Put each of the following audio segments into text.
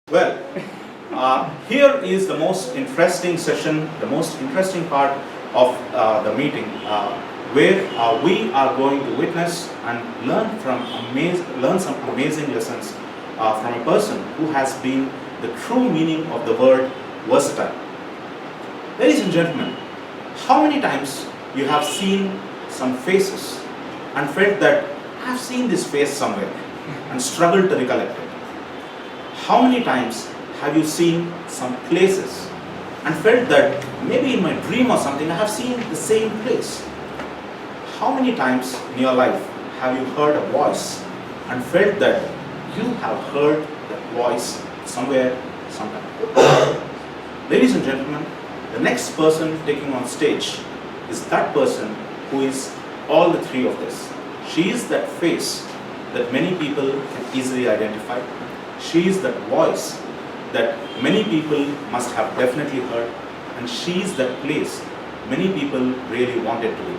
Well, here is the most interesting session, the most interesting part of the meeting, where we are going to witness and learn some amazing lessons from a person who has been the true meaning of the word versatile. Ladies and gentlemen, how many times you have seen some faces and felt that I have seen this face somewhere and struggled to recollect it? How many times have you seen some places and felt that maybe in my dream or something I have seen the same place? How many times in your life have you heard a voice and felt that you have heard that voice somewhere, sometime? Ladies and gentlemen, the next person taking on stage is that person who is all the three of this. She is that face that many people can easily identify. She is that voice that many people must have definitely heard, and she is that place many people really wanted to be.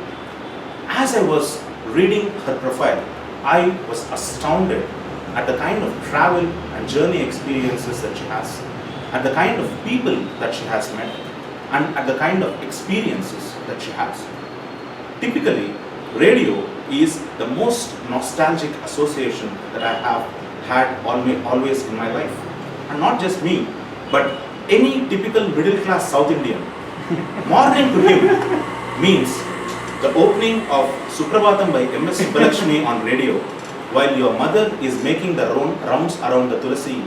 As I was reading her profile, I was astounded at the kind of travel and journey experiences that she has, at the kind of people that she has met, and at the kind of experiences that she has. Typically, radio is the most nostalgic association that I have had always in my life. And not just me, but any typical middle class South Indian. Morning to him means the opening of Suprabhatam by M.S. Subbulakshmi on radio, while your mother is making the rounds around the Tulasi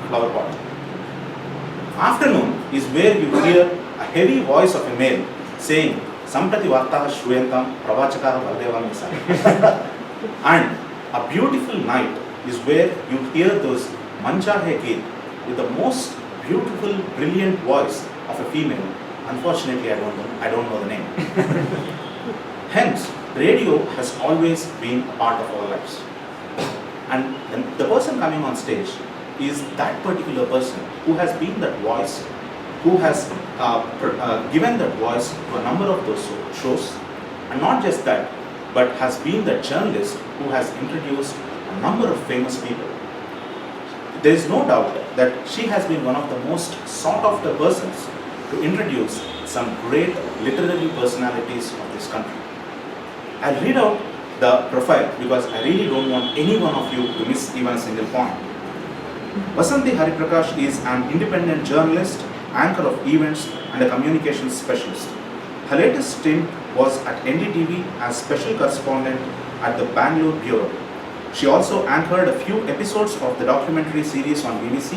flower pot. Afternoon is where you hear a heavy voice of a male saying, Samprati Vartaha Shruyantam Pravachakara Valdevam Misali. And a beautiful night is where you hear those Mancha Hai Geet with the most beautiful, brilliant voice of a female. Unfortunately, I don't know the name. Hence, radio has always been a part of our lives. And the person coming on stage is that particular person who has been that voice, who has given that voice to a number of those shows, and not just that, but has been the journalist who has introduced a number of famous people. There is no doubt that she has been one of the most sought after persons to introduce some great literary personalities of this country. I'll read out the profile because I really don't want any one of you to miss even a single point. Vasanthi Hariprakash is an independent journalist, anchor of events, and a communications specialist. Her latest stint was at NDTV as special correspondent at the Bangalore Bureau. She also anchored a few episodes of the documentary series on BBC,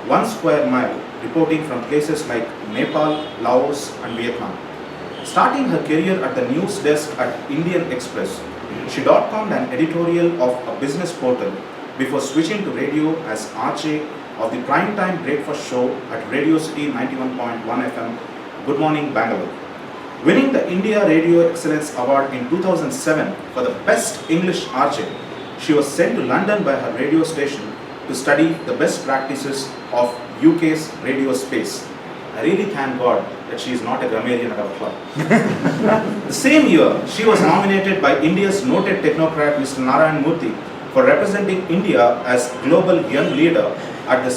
One Square Mile, reporting from places like Nepal, Laos, and Vietnam. Starting her career at the news desk at Indian Express, she dot-comed an editorial of a business portal before switching to radio as RJ of the primetime breakfast show at Radio City 91.1 FM, Good Morning Bangalore. Winning the India Radio Excellence Award in 2007 for the Best English RJ, she was sent to London by her radio station to study the best practices of UK's radio space. I really thank God that she is not a grammarian at our club. The same year, she was nominated by India's noted technocrat Mr. Narayan Murthy for representing India as Global Young Leader at the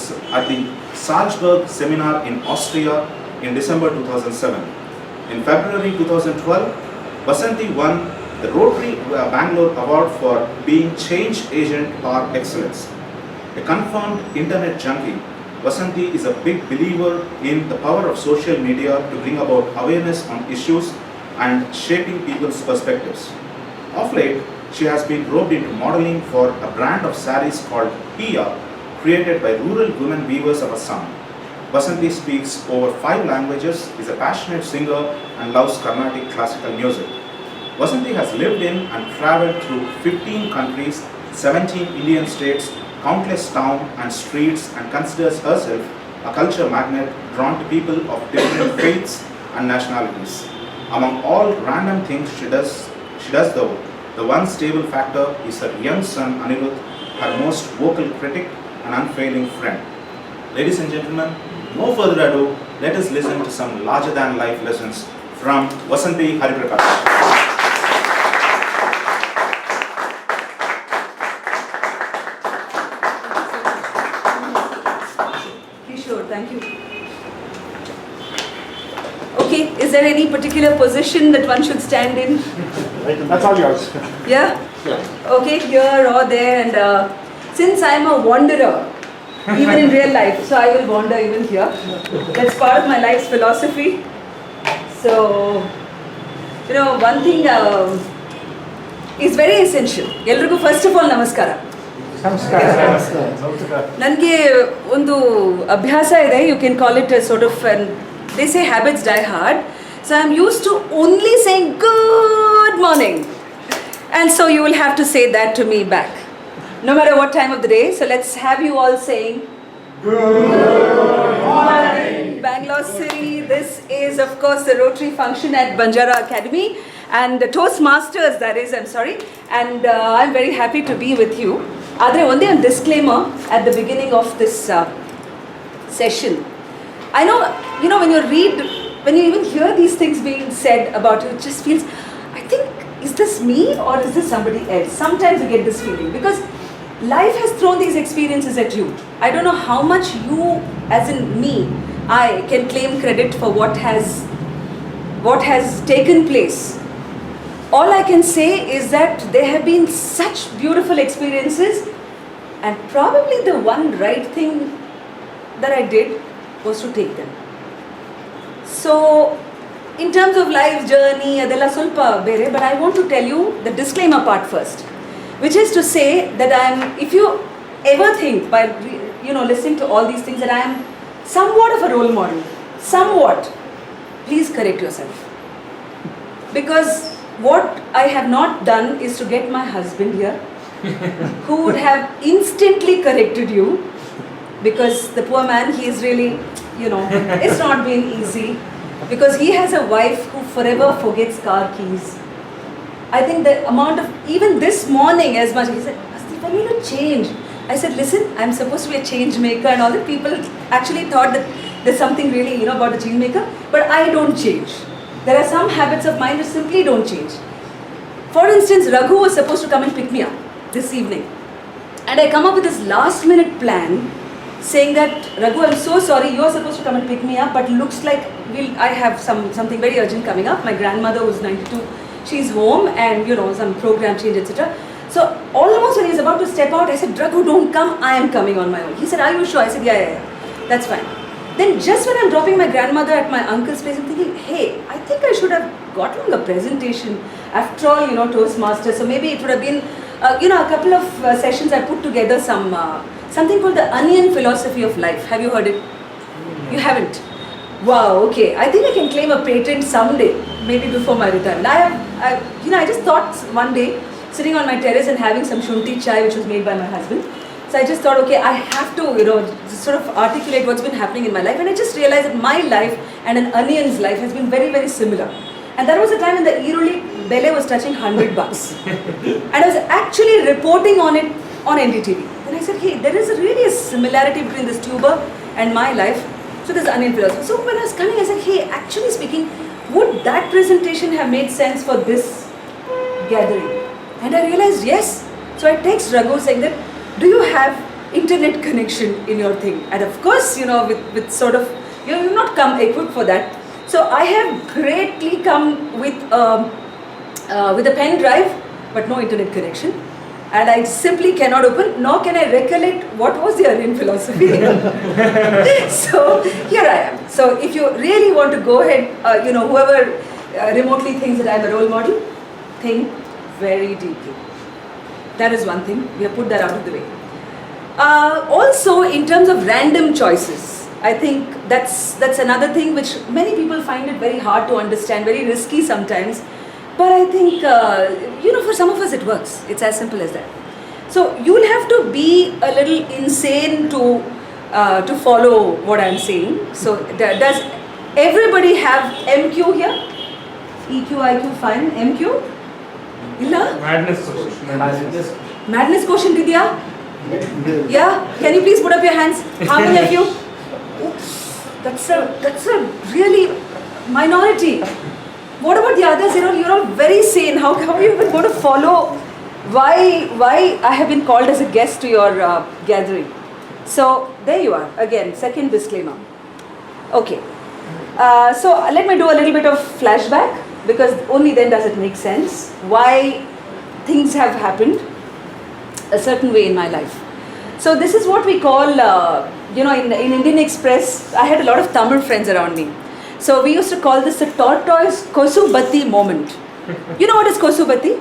Salzburg Seminar in Austria in December 2007. In February 2012, Vasanthi won the Rotary Bangalore Award for being Change Agent par Excellence. A confirmed internet junkie, Vasanthi is a big believer in the power of social media to bring about awareness on issues and shaping people's perspectives. Of late, she has been roped into modeling for a brand of saris called Pia, created by rural women weavers of Assam. Vasanthi speaks over 5 languages, is a passionate singer, and loves Carnatic classical music. Vasanthi has lived in and traveled through 15 countries, 17 Indian states, countless towns and streets, and considers herself a culture magnet drawn to people of different faiths and nationalities. Among all random things she does though, the one stable factor is her young son Anirudh, her most vocal critic and unfailing friend. Ladies and gentlemen, no further ado, let us listen to some larger than life lessons from Vasanthi Hariprakash. any particular position that one should stand in? That's all yours. Yeah? Okay, here or there. And since I'm a wanderer, even in real life, so I will wander even here. That's part of my life's philosophy. So, one thing is very essential. Elrigu first of all, namaskara. ನನಗೆ ಒಂದು ಅಭ್ಯಾಸ ಇದೆ, you can call it a sort of, they say habits die hard. So I'm used to only saying good morning. And so you will have to say that to me back, no matter what time of the day. So let's have you all saying good morning. Bangalore City, this is of course the Rotary function at Banjara Academy. And the Toastmasters, that is, I'm sorry. And I'm very happy to be with you. Adre only a disclaimer at the beginning of this session. I know, when you even hear these things being said about you, it just feels, I think, is this me or is this somebody else? Sometimes you get this feeling because life has thrown these experiences at you. I don't know how much you, as in me, I can claim credit for what has taken place. All I can say is that there have been such beautiful experiences, and probably the one right thing that I did was to take them. So, in terms of life journey, adella sulpa bere, but I want to tell you the disclaimer part first, which is to say that if you ever think by listening to all these things that I am somewhat of a role model, please correct yourself. Because what I have not done is to get my husband here, who would have instantly corrected you, because the poor man, he is really, it's not been easy, because he has a wife who forever forgets car keys. I think the amount of, even this morning as much, he said, Vasanthi, I need to change. I said, listen, I'm supposed to be a change maker, and all the people actually thought that there's something really, about a change maker, but I don't change. There are some habits of mine which simply don't change. For instance, Raghu was supposed to come and pick me up this evening. And I come up with this last minute plan saying that, Raghu, I'm so sorry, you're supposed to come and pick me up, but looks like I have something very urgent coming up. My grandmother who's 92, she's home, and some program change, etc. So almost when he was about to step out, I said, Raghu, don't come, I am coming on my own. He said, are you sure? I said, yeah, that's fine. Then just when I'm dropping my grandmother at my uncle's place, I'm thinking, hey, I think I should have gotten a presentation. After all, Toastmasters. So maybe it would have been, a couple of sessions I put together something called the onion philosophy of life. Have you heard it? You haven't? Wow, okay. I think I can claim a patent someday, maybe before my retirement. I just thought one day, sitting on my terrace and having some shunti chai, which was made by my husband. So I just thought, okay, I have to, sort of articulate what's been happening in my life. And I just realized that my life and an onion's life has been very, very similar. And that was the time when the Iruli Bele was touching $100. And I was actually reporting on it on NDTV. Then I said, hey, there is really a similarity between this tuber and my life. So there's onion philosophy. So when I was coming, I said, hey, actually speaking, would that presentation have made sense for this gathering? And I realized, yes. So I text Raghu saying that, do you have internet connection in your thing? And of course, with sort of, you've not come equipped for that. So I have greatly come with a pen drive, but no internet connection. And I simply cannot open, nor can I recollect what was the onion philosophy. So here I am. So if you really want to go ahead, whoever remotely thinks that I'm a role model, think very deeply. That is one thing. We have put that out of the way. Also, in terms of random choices, I think that's another thing which many people find it very hard to understand, very risky sometimes. But I think, for some of us it works. It's as simple as that. So you'll have to be a little insane to follow what I'm saying. So does everybody have MQ here? EQ, IQ, fine. MQ? Illa? Madness quotient idya? Yeah? Can you please put up your hands? How many of you? Oops, that's a really minority. What about the others? You're all very sane. How are you even going to follow why I have been called as a guest to your gathering? So there you are. Again, second disclaimer. Okay. So let me do a little bit of flashback, because only then does it make sense why things have happened a certain way in my life. So this is what we call, in Indian Express, I had a lot of Tamil friends around me. So we used to call this the tortoise Kosubati moment. You know what is Kosubati?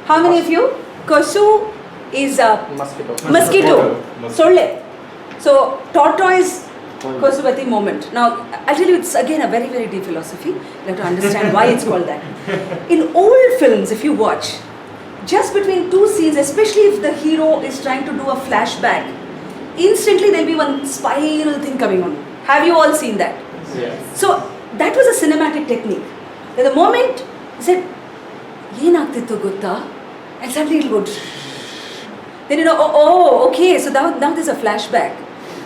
How many of you? Kosu is a mosquito. Solle. So tortoise Kosubati moment. Now I'll tell you, it's again a very, very deep philosophy. You have to understand why it's called that. In old films, if you watch, just between two scenes, especially if the hero is trying to do a flashback, instantly there'll be one spiral thing coming on. Have you all seen that? Yes. So that was a cinematic technique. At the moment, he said, "Yenagtittu gutta," and suddenly it'll go. Then you know, oh, okay. So now there's a flashback.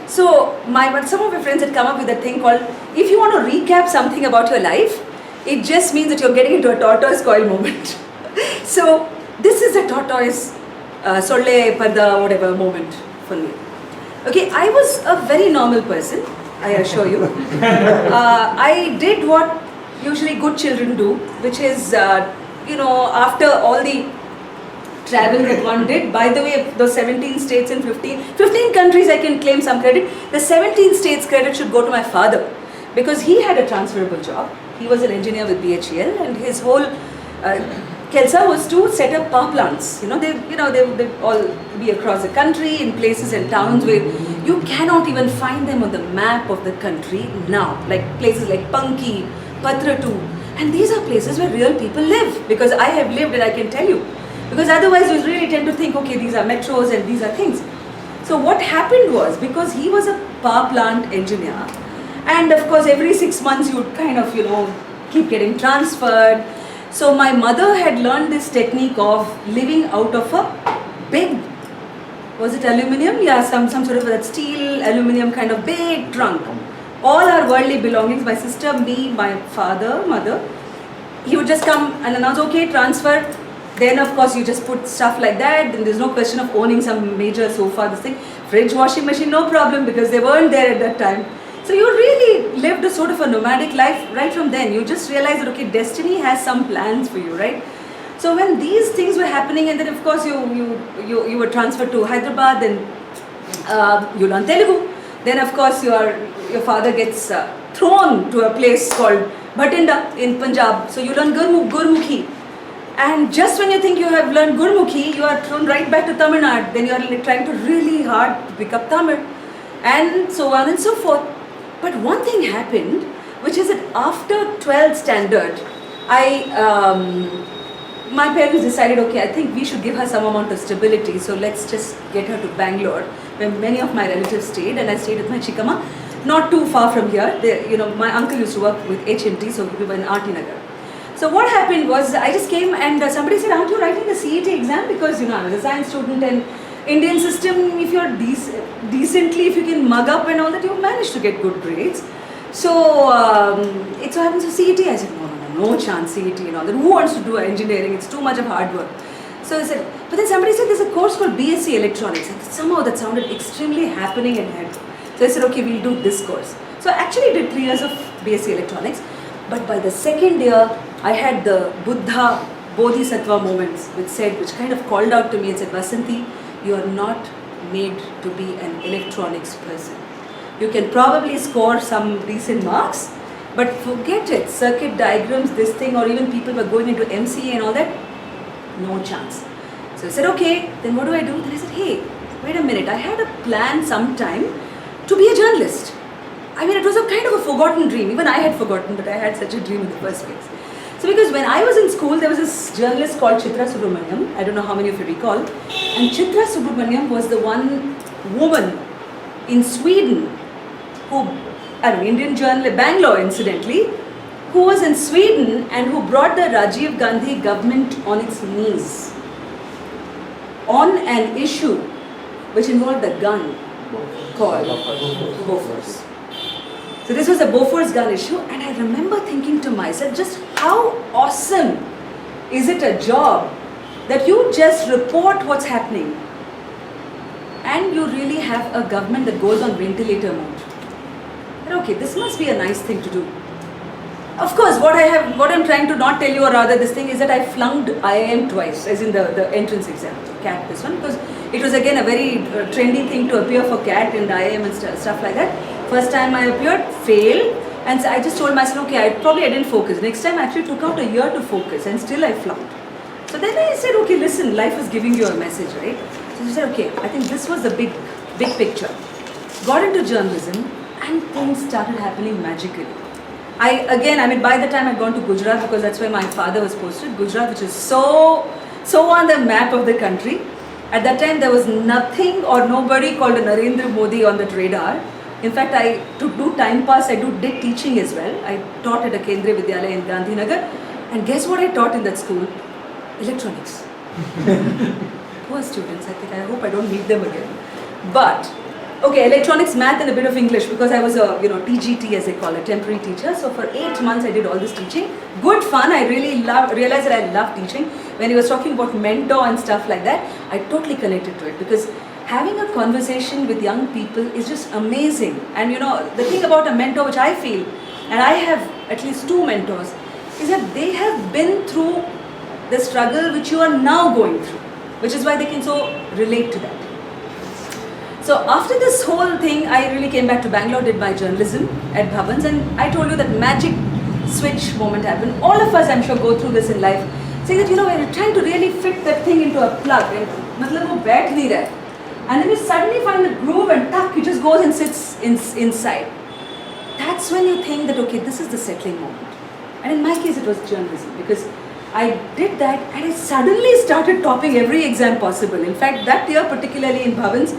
So some of my friends had come up with a thing called, if you want to recap something about your life, it just means that you're getting into a tortoise coil moment. So this is a tortoise solle parda whatever moment for me. Okay, I was a very normal person, I assure you. I did what usually good children do, which is, after all the travel that one did. By the way, those 17 states in 15 countries, I can claim some credit. The 17 states credit should go to my father, because he had a transferable job. He was an engineer with BHEL, and his whole Kelsa was to set up power plants. They would all be across the country, in places and towns where you cannot even find them on the map of the country now. Like places like Punki, Patratu. And these are places where real people live, because I have lived and I can tell you. Because otherwise you really tend to think, okay, these are metros and these are things. So what happened was, because he was a power plant engineer, and of course every 6 months you would kind of, keep getting transferred. So my mother had learned this technique of living out of a big, was it aluminium? Yeah, some sort of that steel, aluminium kind of big trunk. All our worldly belongings, my sister, me, my father, mother, he would just come and announce, okay, transfer. Then of course you just put stuff like that, then there's no question of owning some major sofa, this thing. Fridge, washing machine, no problem, because they weren't there at that time. So you really lived a sort of a nomadic life right from then. You just realized that, okay, destiny has some plans for you, right? So when these things were happening, and then of course you were transferred to Hyderabad, then you learn Telugu. Then of course your father gets thrown to a place called Bhatinda in Punjab. So you learn Gurmukhi. And just when you think you have learned Gurmukhi, you are thrown right back to Tamil Nadu. Then you are trying to really hard to pick up Tamil, and so on and so forth. But one thing happened, which is that after 12th standard, my parents decided, okay, I think we should give her some amount of stability. So let's just get her to Bangalore, where many of my relatives stayed, and I stayed with my chikama, not too far from here. My uncle used to work with HMT, so we were in RT Nagar. So what happened was, I just came and somebody said, aren't you writing the CET exam? Because I was a science student, and Indian system, if you're decently, if you can mug up and all that, you manage to get good grades. So it so happens to CET. I said, no chance CET and all that. Who wants to do engineering? It's too much of hard work. So I said, but then somebody said there's a course called BSc Electronics. And somehow that sounded extremely happening and head. So I said, okay, we'll do this course. So I actually did 3 years of BSc Electronics. But by the 2nd year, I had the Buddha Bodhisattva moments, which kind of called out to me and said, Vasanthi, you are not made to be an electronics person. You can probably score some decent marks, but forget it. Circuit diagrams, this thing, or even people were going into MCA and all that, no chance. So I said, okay, then what do I do? Then I said, hey, wait a minute. I had a plan sometime to be a journalist. I mean, it was a kind of a forgotten dream. Even I had forgotten that I had such a dream in the first place. So because when I was in school, there was this journalist called Chitra Subramaniam. I don't know how many of you recall. And Chitra Subramaniam was the one woman in Sweden who, Indian journalist, Bangalore incidentally, who was in Sweden and who brought the Rajiv Gandhi government on its knees on an issue which involved a gun called Bofors. So this was a Bofors gun issue, and I remember thinking to myself, just how awesome is it a job that you just report what's happening and you really have a government that goes on ventilator mode. Okay, this must be a nice thing to do. Of course, what I'm trying to not tell you, or rather this thing, is that I flunked IIM twice, as in the entrance exam, CAT this one, because it was again a very trendy thing to appear for CAT and IIM and stuff like that. First time I appeared, failed, and so I just told myself, okay, I didn't focus. Next time I actually took out a year to focus, and still I flunked. So then I said, okay, listen, life is giving you a message, right? So I said, okay, I think this was the big picture. Got into journalism, and things started happening magically. By the time I'd gone to Gujarat, because that's where my father was posted, Gujarat, which is so on the map of the country. At that time, there was nothing or nobody called a Narendra Modi on that radar. In fact, to do time pass, I did teaching as well. I taught at a Kendriya Vidyalaya in Gandhinagar. And guess what I taught in that school? Electronics. Poor students, I hope I don't meet them again. But, okay, electronics, math and a bit of English, because I was a TGT, as they call it, temporary teacher. So for 8 months I did all this teaching. Good fun, I really realized that I love teaching. When he was talking about mentor and stuff like that, I totally connected to it, because having a conversation with young people is just amazing. And the thing about a mentor, which I feel, and I have at least 2 mentors, is that they have been through the struggle which you are now going through, which is why they can so relate to that. So after this whole thing, I really came back to Bangalore, did my journalism at Bhavans, and I told you that magic switch moment happened. All of us, I'm sure, go through this in life, saying that, when you're trying to really fit that thing into a plug, and matlab wo baith nahi raha, and then you suddenly find the groove and tuck, it just goes and sits inside. That's when you think that, okay, this is the settling moment. And in my case, it was journalism, because I did that and I suddenly started topping every exam possible. In fact, that year, particularly in Bhavans,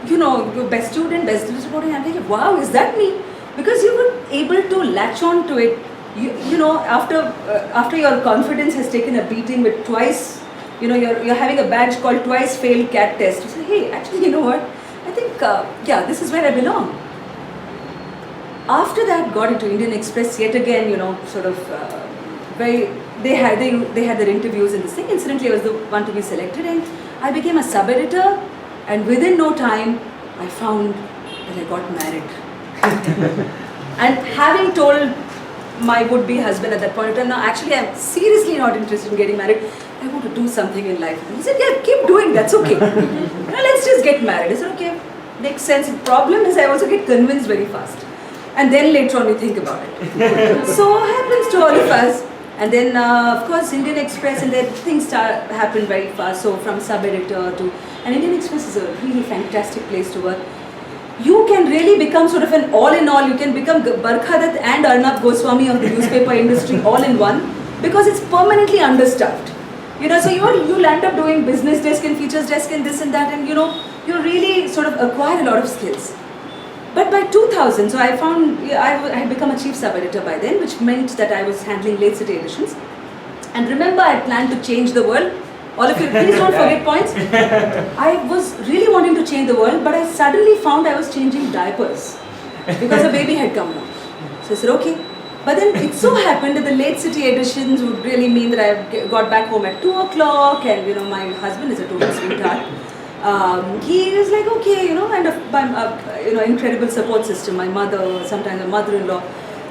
your best student, best reporting, I'm thinking, wow, is that me? Because you were able to latch on to it. After your confidence has taken a beating with twice, you're having a badge called twice failed CAT test. You say, hey, actually, you know what? I think, this is where I belong. After that, got into Indian Express yet again, they had their interviews in this thing. Incidentally, I was the one to be selected, and I became a sub-editor, and within no time, I found that I got married. And having told my would-be husband at that point in time, no, actually I'm seriously not interested in getting married. I want to do something in life. And he said, yeah, keep doing, that's okay. Let's just get married. I said, okay, makes sense. The problem is I also get convinced very fast. And then later on we think about it. So happens to all of us. And then of course Indian Express, and then things happen very fast. So from sub-editor to, and Indian Express is a really fantastic place to work. You can really become sort of an all-in-all. You can become Barkhadat and Arnab Goswami of the newspaper industry all in one, because it's permanently understaffed. So you land up doing business desk and features desk and this and that, and you really sort of acquire a lot of skills. But by 2000, so I found I had become a chief sub-editor by then, which meant that I was handling late city editions. And remember, I planned to change the world. All of you, please don't forget points. I was really wanting to change the world, but I suddenly found I was changing diapers because a baby had come along. So I said, okay. But then it so happened that the late city editions would really mean that I got back home at 2 o'clock, and my husband is a total sweetheart. He was like, okay, and incredible support system, my mother, sometimes a mother-in-law.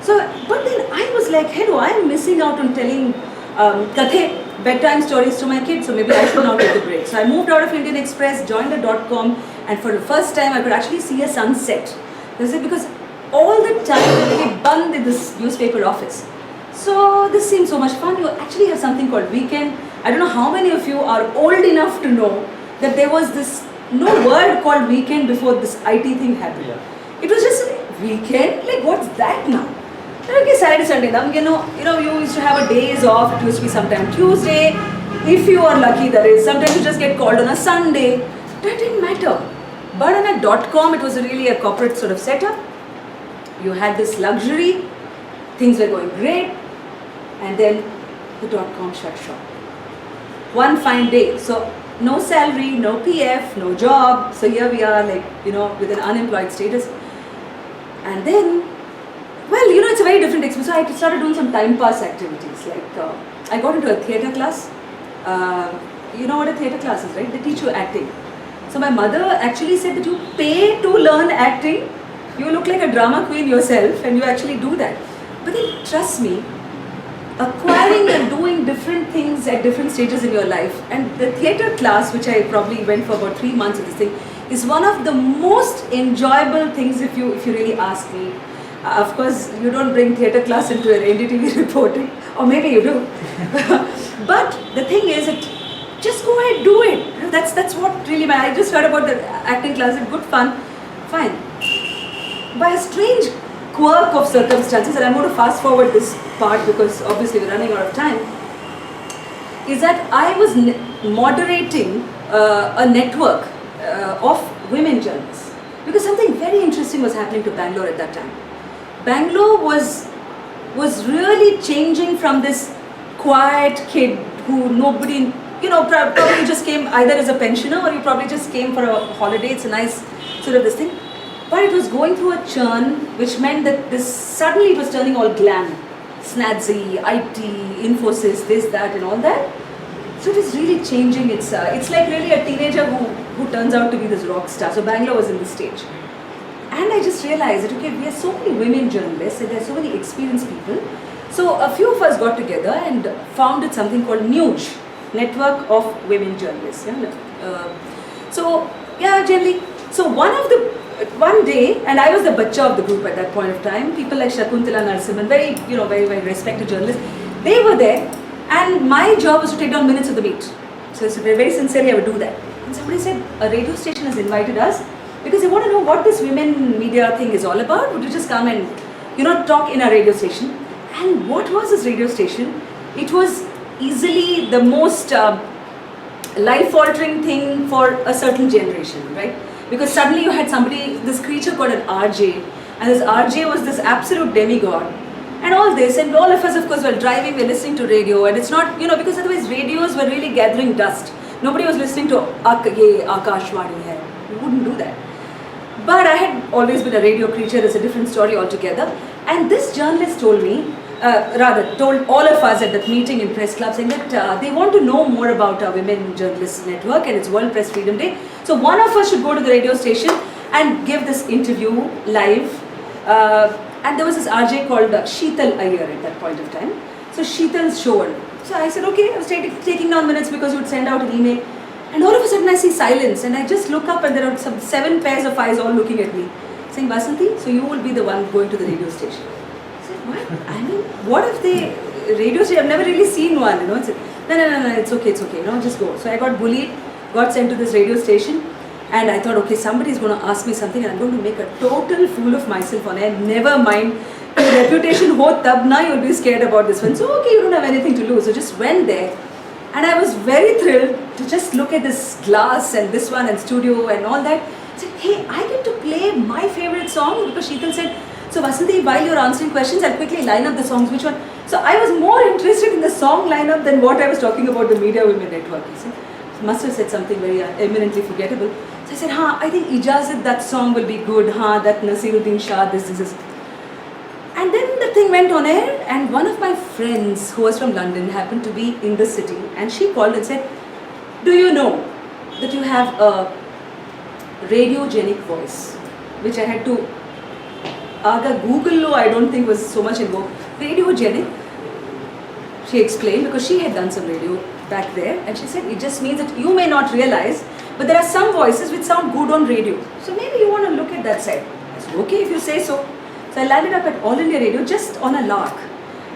So, but then I was like, hello, I'm missing out on telling kathe, bedtime stories to my kids, so maybe I should now take a break. So I moved out of Indian Express, joined a .com, and for the first time I could actually see a sunset. Because all the time we burned in this newspaper office. So this seemed so much fun. You actually have something called weekend. I don't know how many of you are old enough to know that there was no word called weekend before this IT thing happened. Yeah. It was just weekend, like what's that now? Okay, Saturday, Sunday, now, you used to have a days off. It used to be sometime Tuesday. If you are lucky, that is. Sometimes you just get called on a Sunday. That didn't matter. But on a .com, it was really a corporate sort of setup. You had this luxury. Things were going great. And then the .com shut shop. One fine day. So no salary, no PF, no job. So here we are, with an unemployed status. And then, it's a very different experience. So I started doing some time pass activities. I got into a theatre class. You know what a theatre class is, right? They teach you acting. So my mother actually said that you pay to learn acting. You look like a drama queen yourself and you actually do that. But then trust me, acquiring and doing different things at different stages in your life, and the theatre class, which I probably went for about 3 months of this thing, is one of the most enjoyable things if you really ask me. Of course, you don't bring theatre class into an NDTV reporting, or maybe you do. But the thing is, just go ahead, do it. That's what really matters. I just heard about the acting class, it's good fun, fine. By a strange quirk of circumstances, and I'm going to fast forward this part because obviously we're running out of time, is that I was moderating a network of women journalists, because something very interesting was happening to Bangalore at that time. Bangalore was really changing from this quiet kid who nobody, probably just came either as a pensioner or you probably just came for a holiday. It's a nice sort of this thing. But it was going through a churn, which meant that suddenly it was turning all glam, snazzy, IT, Infosys, this, that, and all that. So it is really changing. It's like really a teenager who turns out to be this rock star. So Bangalore was in this stage. And I just realized that, okay, we have so many women journalists and there are so many experienced people. So a few of us got together and founded something called NUJ, Network of Women Journalists. Generally, so one day, and I was the bachcha of the group at that point of time, people like Shakuntala Narasimhan, very, very respected journalists, they were there, and my job was to take down minutes of the meet. So very sincerely I would do that. And somebody said, a radio station has invited us because they want to know what this women media thing is all about. Would you just come and, talk in a radio station? And what was this radio station? It was easily the most life-altering thing for a certain generation, right? Because suddenly you had this creature called an RJ, and this RJ was this absolute demigod, and all this, and all of us, of course, while driving, we're listening to radio, and it's not, because otherwise radios were really gathering dust. Nobody was listening to ye Akashwani hai. You wouldn't do that. But I had always been a radio creature. It's a different story altogether. And this journalist told all of us at that meeting in Press Club, saying that they want to know more about our Women Journalists Network, and it's World Press Freedom Day. So one of us should go to the radio station and give this interview live. And there was this RJ called Sheetal Iyer at that point of time. So Sheetal's show. So I said, okay, I was taking down minutes because you would send out an email. And all of a sudden I see silence, and I just look up and there are some 7 pairs of eyes all looking at me, saying, Vasanthi, so you will be the one going to the radio station. I said, what? I mean, what if the radio station, I've never really seen one, I said, no, it's okay, just go. So I got bullied, got sent to this radio station, and I thought, okay, somebody's going to ask me something and I'm going to make a total fool of myself on air. Never mind, your reputation ho tab na, you'll be scared about this one. So okay, you don't have anything to lose. So just went there. And I was very thrilled to just look at this glass and this one and studio and all that. I said, hey, I get to play my favorite song, because Sheetal said, so Vasanthi, while you're answering questions, I'll quickly line up the songs, which one? So I was more interested in the song lineup than what I was talking about the Media Women Network. He said, must have said something very eminently forgettable. So I said, I think Ijazat, that song will be good. That Nasiruddin Shah, this. And then the thing went on air, and one of my friends who was from London happened to be in the city, and she called and said, do you know that you have a radiogenic voice? Which I had to Google, I don't think was so much involved. Radiogenic, she explained, because she had done some radio back there, and she said, it just means that you may not realize, but there are some voices which sound good on radio. So maybe you want to look at that side. I said, okay, if you say so. So I landed up at All India Radio just on a lark.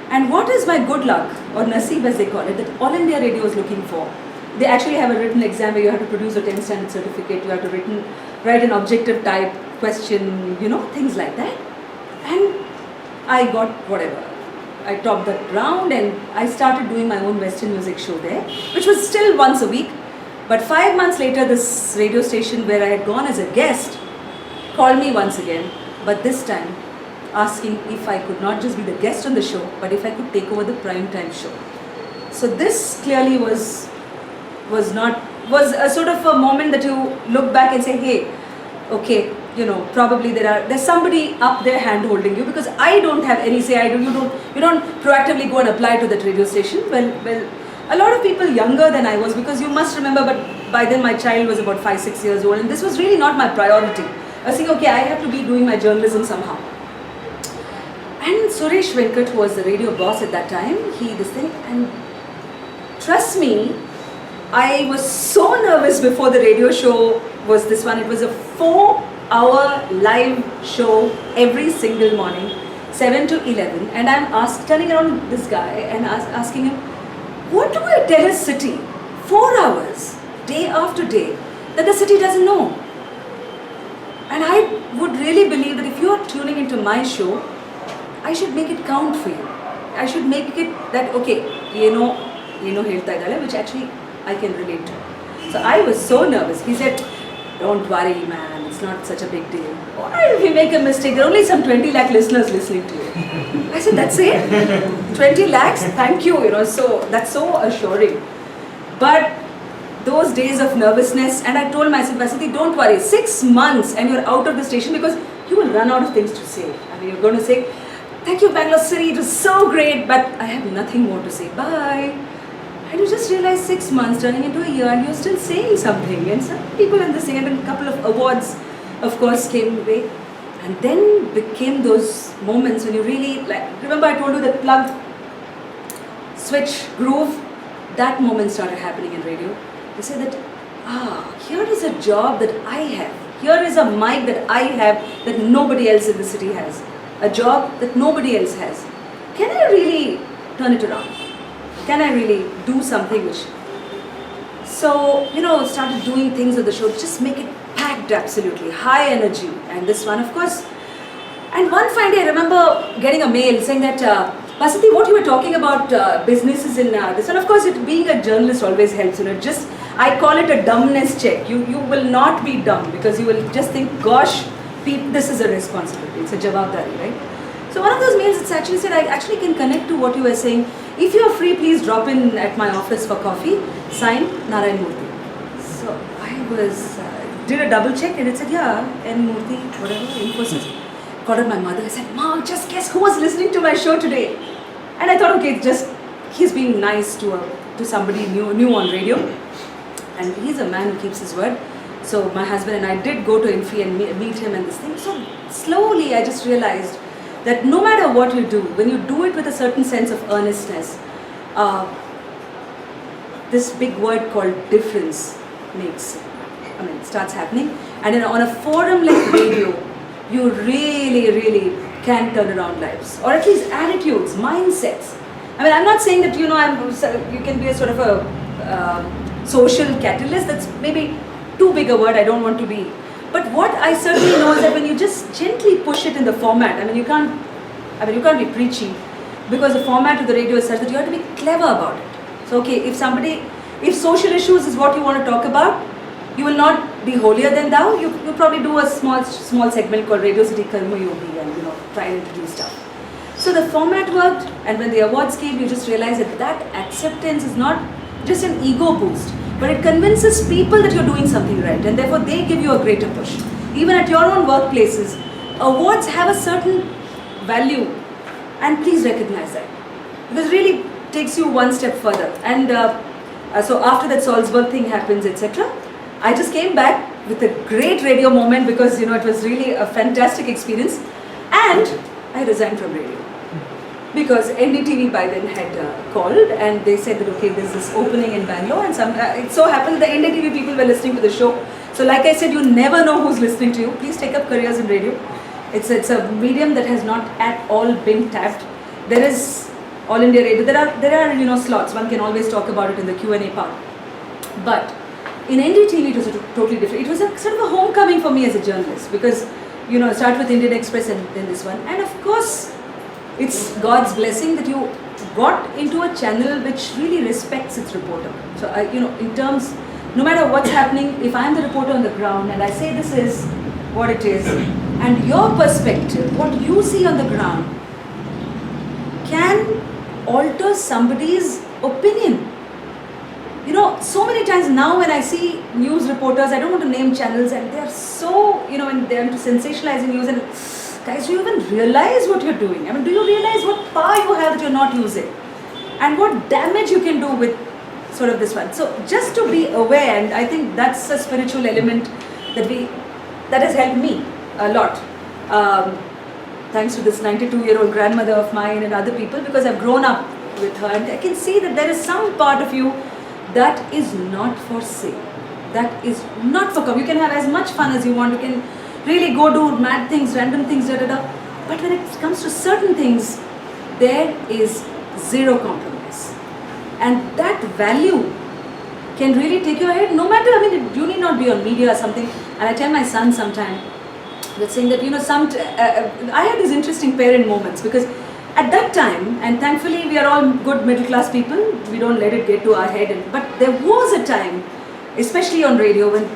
And what is my good luck, or Naseeb as they call it, that All India Radio is looking for? They actually have a written exam where you have to produce a 10 standard certificate, you have to write an objective type question, things like that. And I got whatever. I topped that round and I started doing my own Western music show there, which was still once a week. But 5 months later, this radio station where I had gone as a guest called me once again, but this time asking if I could not just be the guest on the show, but if I could take over the prime time show. So this clearly was a sort of a moment that you look back and say, hey, okay, probably there's somebody up there hand holding you, because I don't have any say. You don't proactively go and apply to that radio station. Well, a lot of people younger than I was, because you must remember, but by then my child was about 5-6 years old, and this was really not my priority. I was thinking, okay, I have to be doing my journalism somehow. And Suresh Venkat, who was the radio boss at that time, and trust me, I was so nervous before the radio show was this one. It was a 4-hour live show every single morning, 7 to 11. And I'm turning around this guy and asking him, what do I tell a city, 4 hours, day after day, that the city doesn't know? And I would really believe that if you are tuning into my show, I should make it count for you. I should make it that, okay, ಹೇಳ್ತಾ ಇದ್ದಾಳೆ, which actually I can relate to. So I was so nervous. He said, don't worry, man, it's not such a big deal. Why if you make a mistake? There are only some 20 lakh listeners listening to you. I said, that's it? 20 lakhs? Thank you, so that's so assuring. But those days of nervousness, and I told myself, Vasanthi, don't worry, 6 months and you're out of the station because you will run out of things to say. I mean, you're going to say, thank you, Bangalore City, it was so great, but I have nothing more to say. Bye. And you just realize 6 months turning into a year and you're still saying something. And some people in the same, and a couple of awards, of course, came away. And then became those moments when you really, remember I told you that plug, switch, groove, that moment started happening in radio. They said that, here is a job that I have. Here is a mic that I have that nobody else in the city has. A job that nobody else has. Can I really turn it around? Can I really do something which... So, started doing things with the show, just make it packed absolutely, high energy. And this one, of course. And one fine day, I remember getting a mail saying that, Vasanthi, what you were talking about businesses in this one, of course, being a journalist always helps, I call it a dumbness check. You will not be dumb because you will just think, gosh, this is a responsibility, it's a jawabdari, right? So one of those mails, it's actually said, I actually can connect to what you were saying. If you are free, please drop in at my office for coffee. Signed, Narayan Murthy. So I did a double check and it said, yeah, N Murthy, whatever, Infosys. Called up my mother, I said, Mom, just guess who was listening to my show today? And I thought, okay, he's being nice to somebody new on radio. And he's a man who keeps his word. So my husband and I did go to Infi and meet him and this thing. So slowly I just realized that no matter what you do, when you do it with a certain sense of earnestness, this big word called difference starts happening. And on a forum like radio, you really, really can turn around lives. Or at least attitudes, mindsets. I'm not saying that, you can be a sort of a social catalyst. That's maybe too big a word, I don't want to be. But what I certainly know is that when you just gently push it in the format, you can't be preachy because the format of the radio is such that you have to be clever about it. So okay, if social issues is what you want to talk about, you will not be holier than thou. You probably do a small segment called Radio City Karma Yogi and try and introduce stuff. So the format worked, and when the awards came, you just realize that acceptance is not just an ego boost, but it convinces people that you're doing something right, and therefore they give you a greater push. Even at your own workplaces, awards have a certain value, and please recognize that, because it really takes you one step further. And so after that Salzburg thing happens, etc., I just came back with a great radio moment because it was really a fantastic experience, and I resigned from radio. Because NDTV by then had called and they said that okay, there's this opening in Bangalore, and it so happened the NDTV people were listening to the show. So like I said, you never know who's listening to you. Please take up careers in radio. It's a medium that has not at all been tapped. There is All India Radio. There are slots. One can always talk about it in the Q&A part. But in NDTV it was totally different. It was a sort of a homecoming for me as a journalist because start with Indian Express and then this one. And of course, it's God's blessing that you got into a channel which really respects its reporter. So, in terms, no matter what's happening, if I'm the reporter on the ground and I say this is what it is, and your perspective, what you see on the ground, can alter somebody's opinion. So many times now when I see news reporters, I don't want to name channels, and they're so, and they're into sensationalizing news and... Guys, do you even realize what you're doing? Do you realize what power you have that you're not using? And what damage you can do with sort of this one? So just to be aware, and I think that's a spiritual element that has helped me. a lot. Thanks to this 92-year-old grandmother of mine and other people, because I've grown up with her, and I can see that there is some part of you that is not for sale. That is not for come. You can have as much fun as you want. You can really go do mad things, random things, da da da. But when it comes to certain things, there is zero compromise, and that value can really take you ahead. No matter, I mean, you need not be on media or something. And I tell my son sometime, that saying that, you know, I had these interesting parent moments, because at that time, and thankfully we are all good middle class people, we don't let it get to our head, but there was a time, especially on radio, when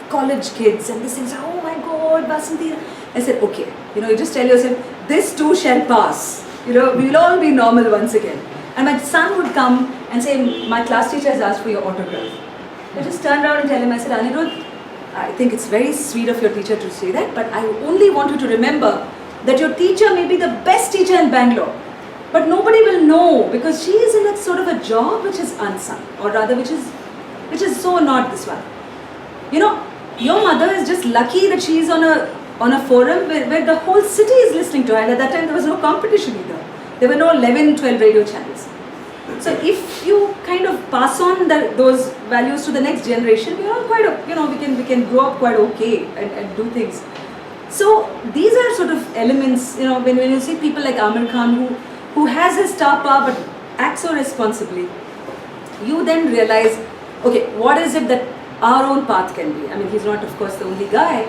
college kids and this things, oh my god, Vasanthi, I said, okay, you know, you just tell yourself, this too shall pass, you know, we'll all be normal once again. And my son would come and say, my class teacher has asked for your autograph. I just turned around and tell him, I said, Anirudh, I think it's very sweet of your teacher to say that, but I only want you to remember that your teacher may be the best teacher in Bangalore, but nobody will know, because she is in that sort of a job which is unsung, or rather which is so not this one. You know, your mother is just lucky that she is on a forum where the whole city is listening to her, and at that time there was no competition either. There were no 11, 12 radio channels. So if you kind of pass on those values to the next generation, we are all quite, you know, we can grow up quite okay and do things. So these are sort of elements, you know, when you see people like Amir Khan who has his star power but acts so responsibly, you then realize, okay, what is it that our own path can be? I mean, he's not, of course, the only guy,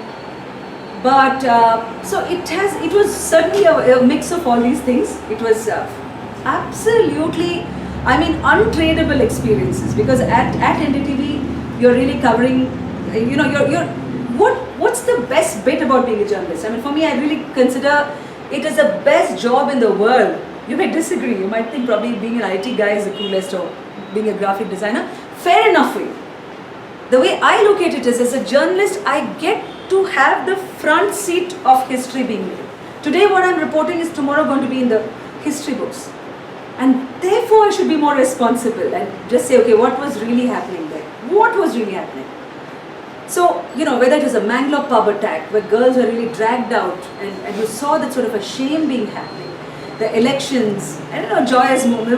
but so it was certainly a mix of all these things. It was absolutely, I mean, untradeable experiences, because at NDTV you're really covering, you know, what's the best bit about being a journalist? I mean, for me, I really consider it as the best job in the world. You may disagree, you might think probably being an IT guy is the coolest, or being a graphic designer. Fair enough for you. The way I look at it is, as a journalist, I get to have the front seat of history being made. Today what I'm reporting is tomorrow going to be in the history books. And therefore I should be more responsible and just say, okay, what was really happening there? What was really happening? So, you know, whether it was a Mangalore pub attack where girls were really dragged out, and you saw that sort of a shame being happening, the elections, I don't know, joyous moment,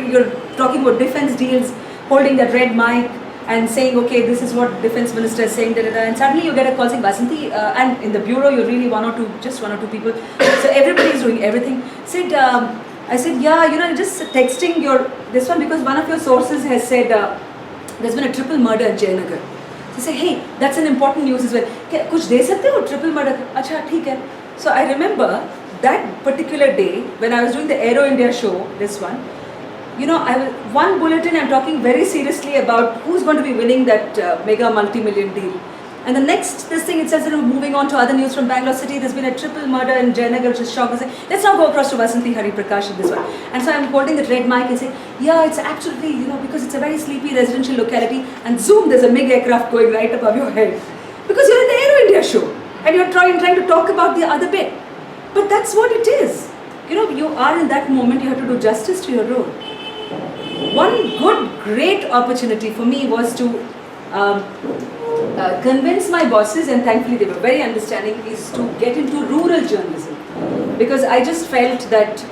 you're talking about defense deals, holding that red mic and saying, okay, this is what defense minister is saying, da, da, da, and suddenly you get a call saying, Vasanthi, and in the bureau you're really just one or two people, so everybody is doing everything. I said, yeah, you know, just texting this one, because one of your sources has said there's been a triple murder at Jayanagar. So I say, hey, that's an important news as well. Kuch de sakte ho, triple murder? Acha, theek hai. So I remember that particular day when I was doing the Aero India show, this one, you know, one bulletin I'm talking very seriously about who's going to be winning that mega multi-million deal. And the next, this thing, it says, you know, moving on to other news from Bangalore city, there's been a triple murder in Jayanagar, which is shocked. Let's now go across to Vasanthi Hariprakash in this one. And so I'm holding that red mic and saying, yeah, it's absolutely, you know, because it's a very sleepy residential locality, and zoom, there's a MiG aircraft going right above your head. Because you're in the Aero India show, and you're trying to talk about the other bit. But that's what it is. You know, you are in that moment, you have to do justice to your role. One good, great opportunity for me was to convince my bosses, and thankfully they were very understanding, is to get into rural journalism, because I just felt that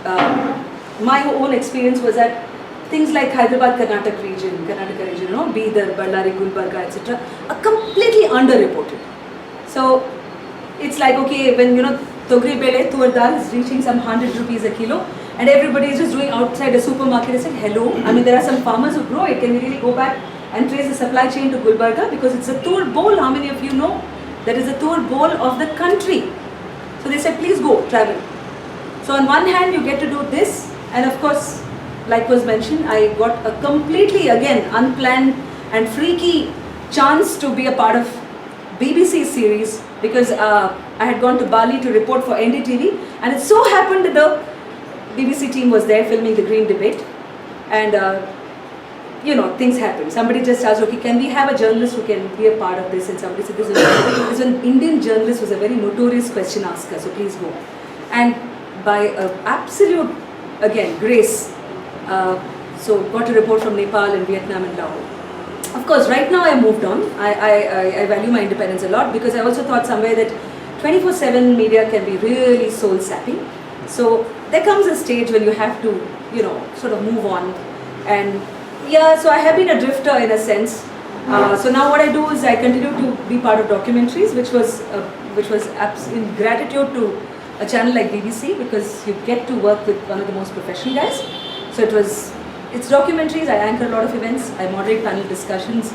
my own experience was that things like Hyderabad, Karnataka region, you know, Bidar, Ballari, Gulbarga, etc., are completely underreported. So it's like, okay, when, you know, Togri Bele, Tur Dal is reaching some 100 rupees a kilo, and everybody is just doing outside a supermarket and saying, hello, I mean, there are some farmers who grow it, can we really go back and trace the supply chain to Gulbarga, because it's a tour bowl. How many of you know that is a tour bowl of the country? So they said, please go, travel. So on one hand, you get to do this, and of course, like was mentioned, I got a completely, again, unplanned and freaky chance to be a part of BBC series, because I had gone to Bali to report for NDTV, and it so happened that the BBC team was there filming the Green Debate, and you know, things happen. Somebody just asked, okay, can we have a journalist who can be a part of this? And somebody said, this is an Indian journalist who's a very notorious question asker, so please go. And by absolute, again, grace, so got a report from Nepal and Vietnam and Laos. Of course, right now I moved on. I value my independence a lot, because I also thought somewhere that 24/7 media can be really soul sapping. So there comes a stage when you have to, you know, sort of move on. And yeah, so I have been a drifter in a sense. So now what I do is I continue to be part of documentaries, which was in gratitude to a channel like BBC, because you get to work with one of the most professional guys. So it's documentaries. I anchor a lot of events. I moderate panel discussions.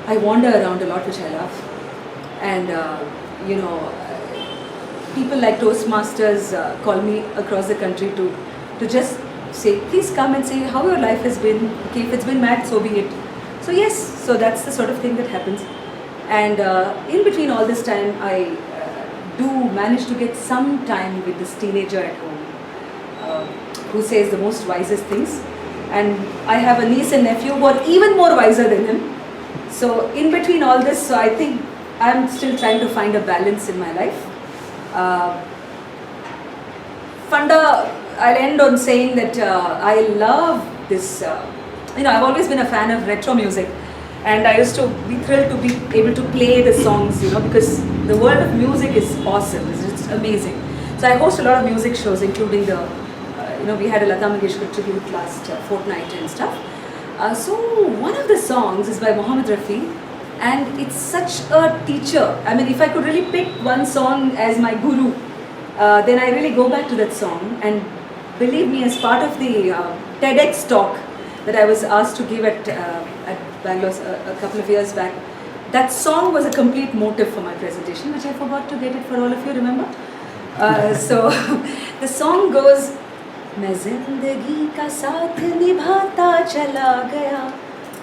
I wander around a lot, which I love. And you know, people like Toastmasters call me across the country to just say, please come and say how your life has been. Okay, if it's been mad, so be it. So yes, so that's the sort of thing that happens. And in between all this time, I do manage to get some time with this teenager at home who says the most wisest things. And I have a niece and nephew who are even more wiser than him. So in between all this, so I think I'm still trying to find a balance in my life. Funda, I'll end on saying that I love this, you know, I've always been a fan of retro music, and I used to be thrilled to be able to play the songs, you know, because the world of music is awesome, it's amazing. So I host a lot of music shows, including the, you know, we had a Lata Mangeshkar tribute last fortnight and stuff. So one of the songs is by Mohammed Rafi, and it's such a teacher. I mean, if I could really pick one song as my guru, then I really go back to that song. And believe me, as part of the TEDx talk that I was asked to give at Bangalore a couple of years back, that song was a complete motive for my presentation, which I forgot to get it for all of you, remember? So the song goes, मैं जिंदगी का साथ निभाता चला गया,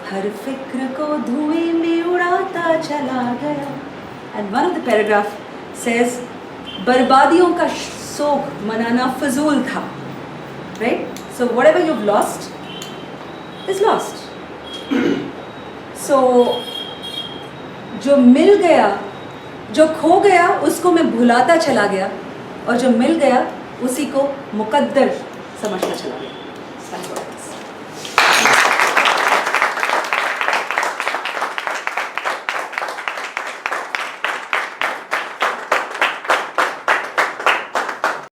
हर फिक्र को धुएं में उड़ाता चला गया. And one of the paragraph says, बर्बादियों का शोक मनाना फजूल था. Right? So whatever you've lost is lost. So जो मिल गया, जो खो गया उसको मैं भुलाता चला गया, और जो मिल गया उसी को मुकद्दर समझता चला गया.